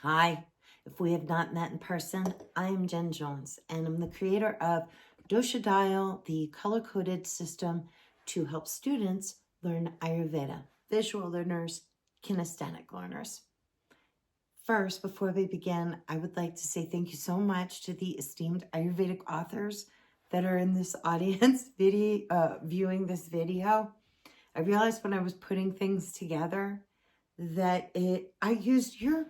Hi, if we have not met in person, I am Jen Jones, and I'm the creator of Dosha Dial, the color-coded system to help students learn Ayurveda, visual learners, kinesthetic learners. First, before we begin, I would like to say thank you so much to the esteemed Ayurvedic authors that are in this audience viewing this video. I realized when I was putting things together that I used your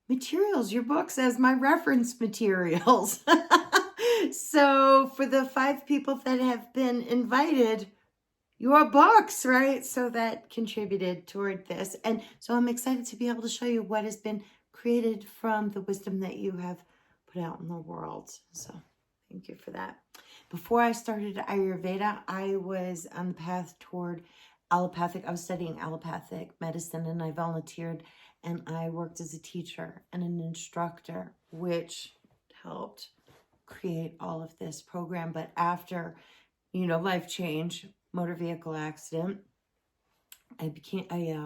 materials, your books, as my reference materials. So for the 5 people that have been invited, your books, right? So that contributed toward this. And so I'm excited to be able to show you what has been created from the wisdom that you have put out in the world. So thank you for that. Before I started Ayurveda, I was on the path toward allopathic. I was studying allopathic medicine, and I volunteered, and I worked as a teacher and an instructor, which helped create all of this program. But after, life change, motor vehicle accident, I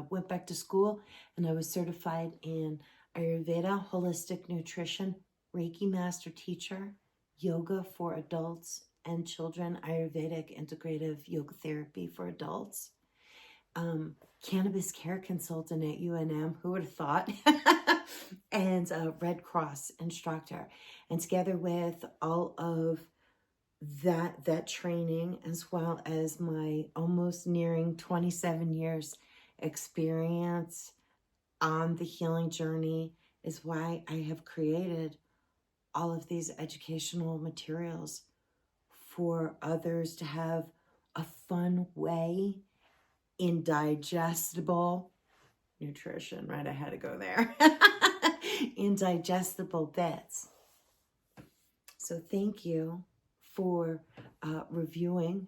went back to school, and I was certified in Ayurveda, holistic nutrition, Reiki master teacher, yoga for adults and children, Ayurvedic integrative yoga therapy for adults, cannabis care consultant at UNM, who would have thought, and a Red Cross instructor. And together with all of that training, as well as my almost nearing 27 years experience on the healing journey, is why I have created all of these educational materials for others to have a fun way in digestible nutrition, right? I had to go there. In digestible bits. So thank you for reviewing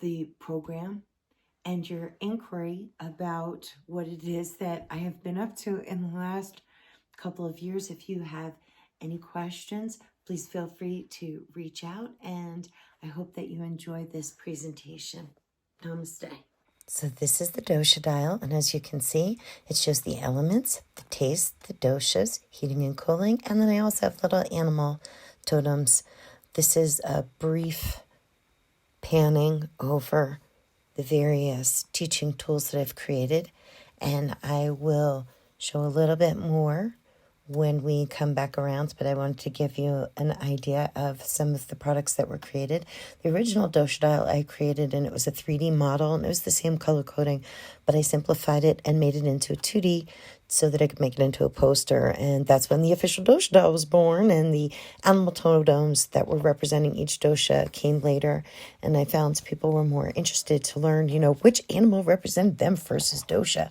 the program and your inquiry about what it is that I have been up to in the last couple of years. If you have any questions, please feel free to reach out, and I hope that you enjoy this presentation. Namaste. So this is the dosha dial, and as you can see, it shows the elements, the taste, the doshas, heating and cooling, and then I also have little animal totems. This is a brief panning over the various teaching tools that I've created, and I will show a little bit more when we come back around, but I wanted to give you an idea of some of the products that were created. The original dosha dial I created, and it was a 3D model, and it was the same color coding, but I simplified it and made it into a 2D so that I could make it into a poster, and that's when the official dosha dial was born, and the animal totems that were representing each dosha came later, and I found people were more interested to learn, which animal represented them versus dosha.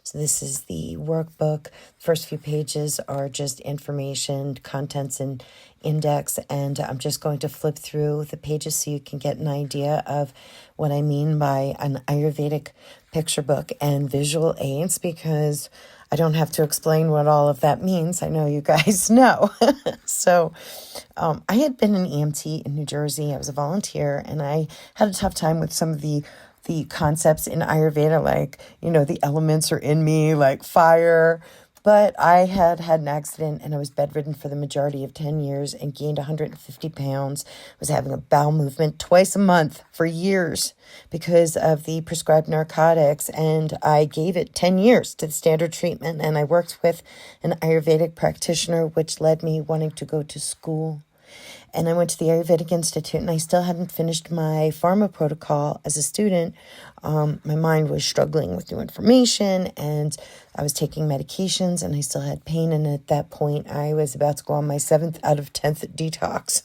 So this is the workbook. First few pages are just information, contents, and index. And I'm just going to flip through the pages so you can get an idea of what I mean by an Ayurvedic picture book and visual aids, because I don't have to explain what all of that means. I know you guys know. So I had been an EMT in New Jersey. I was a volunteer, and I had a tough time with some of the concepts in Ayurveda, like, the elements are in me, like fire. But I had an accident, and I was bedridden for the majority of 10 years and gained 150 pounds. Was having a bowel movement twice a month for years because of the prescribed narcotics. And I gave it 10 years to the standard treatment. And I worked with an Ayurvedic practitioner, which led me wanting to go to school. And I went to the Ayurvedic Institute, and I still hadn't finished my pharma protocol as a student. My mind was struggling with new information, and I was taking medications, and I still had pain. And at that point, I was about to go on my 7th out of 10th detox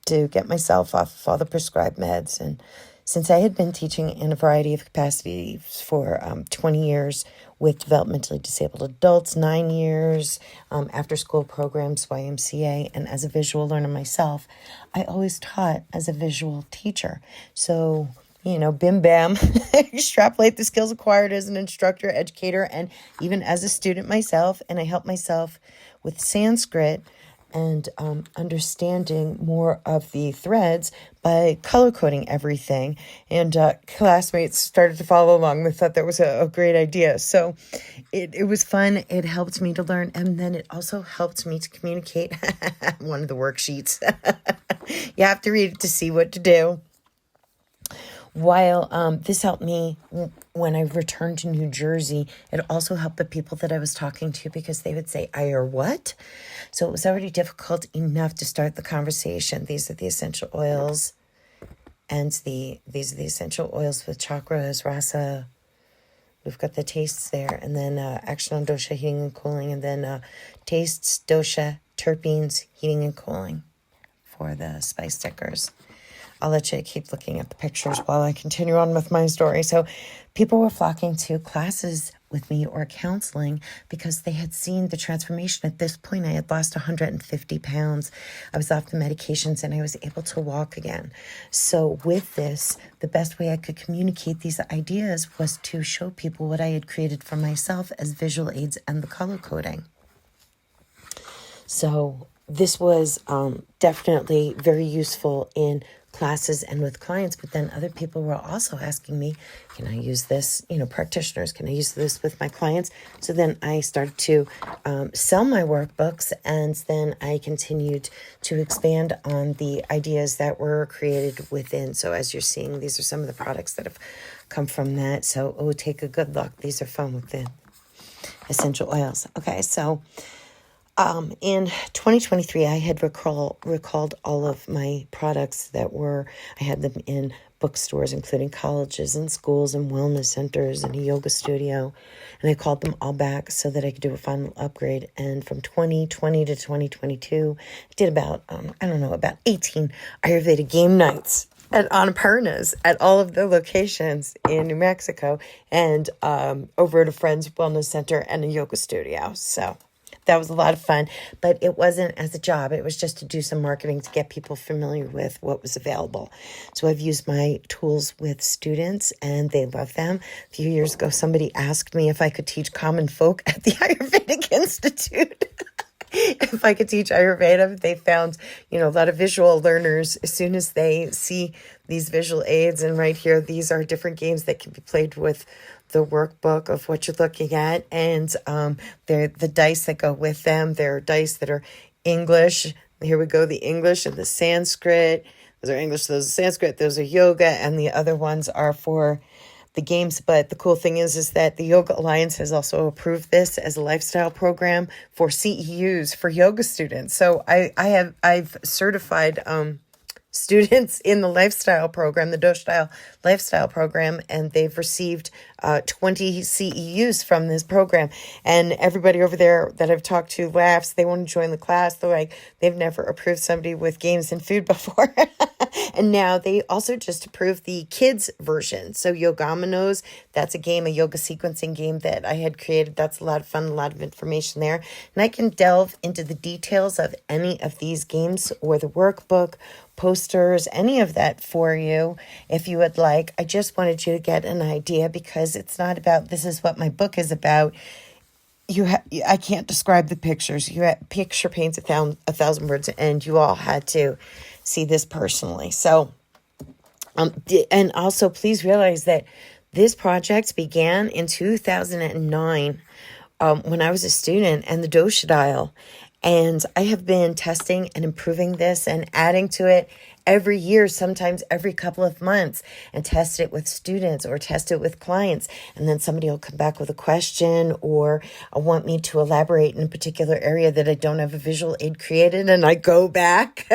to get myself off of all the prescribed meds. And since I had been teaching in a variety of capacities for 20 years with developmentally disabled adults, 9 years, after-school programs, YMCA, and as a visual learner myself, I always taught as a visual teacher. So, bim bam, extrapolate the skills acquired as an instructor, educator, and even as a student myself, and I help myself with Sanskrit and understanding more of the threads by color coding everything. And classmates started to follow along. They thought that was a great idea. So it was fun. It helped me to learn. And then it also helped me to communicate one of the worksheets. You have to read it to see what to do. While this helped me when I returned to New Jersey, it also helped the people that I was talking to because they would say, "Are what?" So it was already difficult enough to start the conversation. These are the essential oils, and these are the essential oils with chakras, rasa. We've got the tastes there, and then action on dosha, heating and cooling, and then tastes, dosha, terpenes, heating and cooling for the spice stickers. I'll let you keep looking at the pictures while I continue on with my story. So people were flocking to classes with me or counseling because they had seen the transformation. At this point, I had lost 150 pounds. I was off the medications and I was able to walk again. So with this, the best way I could communicate these ideas was to show people what I had created for myself as visual aids and the color coding. So this was definitely very useful in classes and with clients, but then other people were also asking me, can I use this, practitioners, can I use this with my clients? So then I started to sell my workbooks, and then I continued to expand on the ideas that were created within. So as you're seeing, these are some of the products that have come from that. So, take a good look. These are from within. Essential oils. Okay, so in 2023, I had recalled all of my products that I had them in bookstores, including colleges and schools and wellness centers and a yoga studio. And I called them all back so that I could do a final upgrade. And from 2020 to 2022, I did about 18 Ayurveda game nights at Annapurna's at all of the locations in New Mexico and over at a friend's wellness center and a yoga studio. So that was a lot of fun, but it wasn't as a job. It was just to do some marketing to get people familiar with what was available. So I've used my tools with students and they love them. A few years ago, somebody asked me if I could teach common folk at the Ayurvedic Institute. If I could teach Ayurveda, they found, a lot of visual learners as soon as they see these visual aids. And right here, these are different games that can be played with the workbook of what you're looking at. And they're the dice that go with them. There are dice that are English. Here we go, the English and the Sanskrit. Those are English, those are Sanskrit, those are yoga, and the other ones are for the games. But the cool thing is that the Yoga Alliance has also approved this as a lifestyle program for CEUs for yoga students. So I've certified students in the lifestyle program, the Dosh-style lifestyle program, and they've received 20 CEUs from this program. And everybody over there that I've talked to laughs. They want to join the class. They're like, they've never approved somebody with games and food before. And now they also just approved the kids version. So Yogamanos, that's a game, a yoga sequencing game that I had created. That's a lot of fun, a lot of information there. And I can delve into the details of any of these games or the workbook, posters, any of that for you if you would like. I just wanted you to get an idea because it's not about this is what my book is about. I can't describe the pictures. Picture paints a thousand words, and you all had to see this personally. So, and also please realize that this project began in 2009 when I was a student and the dosha dial. And I have been testing and improving this and adding to it every year, sometimes every couple of months, and test it with students or test it with clients. And then somebody will come back with a question or want me to elaborate in a particular area that I don't have a visual aid created. And I go back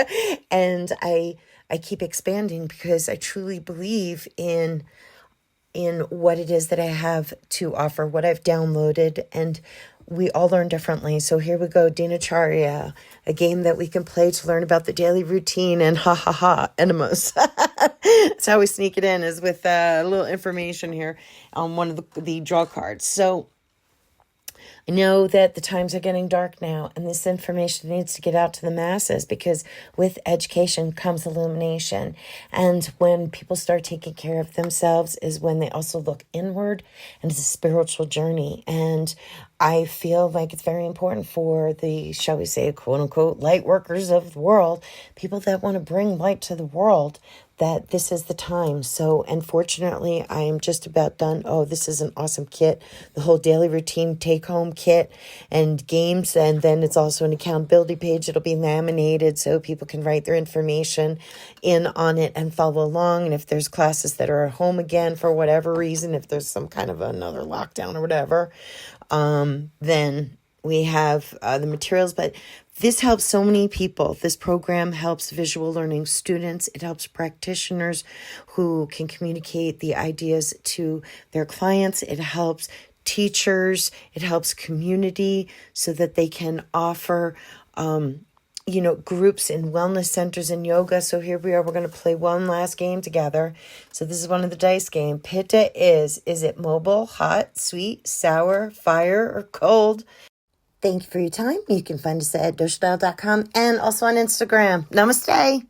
and I keep expanding because I truly believe in what it is that I have to offer, what I've downloaded, and we all learn differently. So here we go, Dinacharya, a game that we can play to learn about the daily routine and enemas. That's how we sneak it in, is with a little information here on one of the draw cards. So I know that the times are getting dark now, and this information needs to get out to the masses, because with education comes illumination. And when people start taking care of themselves is when they also look inward, and it's a spiritual journey. And I feel like it's very important for the, shall we say, quote unquote, light workers of the world, people that want to bring light to the world, that this is the time. So unfortunately, I am just about done. Oh, this is an awesome kit. The whole daily routine take-home kit and games. And then it's also an accountability page. It'll be laminated so people can write their information in on it and follow along. And if there's classes that are at home again for whatever reason, if there's some kind of another lockdown or whatever, then we have the materials. But this helps so many people. This program helps visual learning students. It helps practitioners who can communicate the ideas to their clients. It helps teachers. It helps community so that they can offer, groups in wellness centers and yoga. So here we are. We're going to play one last game together. So this is one of the dice game. Pitta is it mobile, hot, sweet, sour, fire, or cold? Thank you for your time. You can find us at doshidial.com and also on Instagram. Namaste.